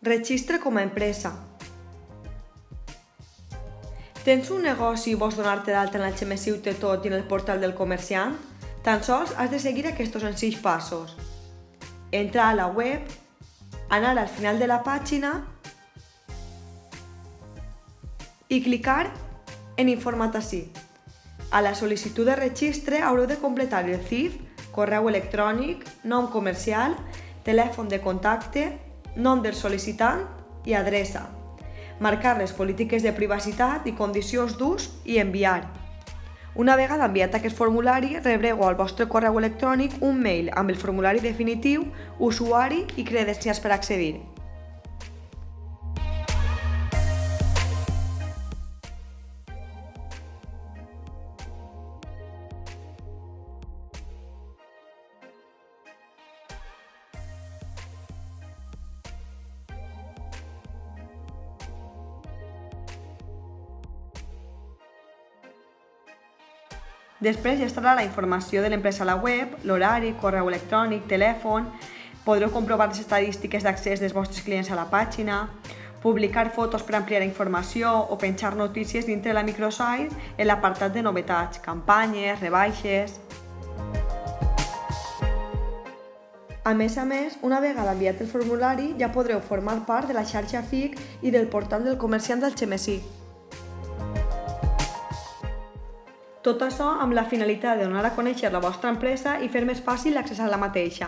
Registre com a empresa. Tens un negoci i vols donar-te d'alta en el Xemesi Té Tot i en el portal del comerciant? Tan sols has de seguir aquests senzills passos. Entrar a la web, anar al final de la pàgina i clicar en Informa't ací. A la sol·licitud de registre haureu de completar el CIF, correu electrònic, nom comercial, telèfon de contacte, nom del sol·licitant i adreça. Marcar les polítiques de privacitat i condicions d'ús i enviar. Una vegada enviat aquest formulari, rebreu al vostre correu electrònic un mail amb el formulari definitiu, usuari i credencials per accedir. Després ja estarà la informació de l'empresa a la web, l'horari, correu electrònic, telèfon, podreu comprovar les estadístiques d'accés dels vostres clients a la pàgina, publicar fotos per ampliar informació o penjar notícies dintre de la microsite en l'apartat de novetats, campanyes, rebaixes. A més, una vegada enviat el formulari ja podreu formar part de la xarxa FIC i del portal del comerciant del Xemesi. Tot això amb la finalitat de donar a conèixer la vostra empresa i fer més fàcil accessar la mateixa.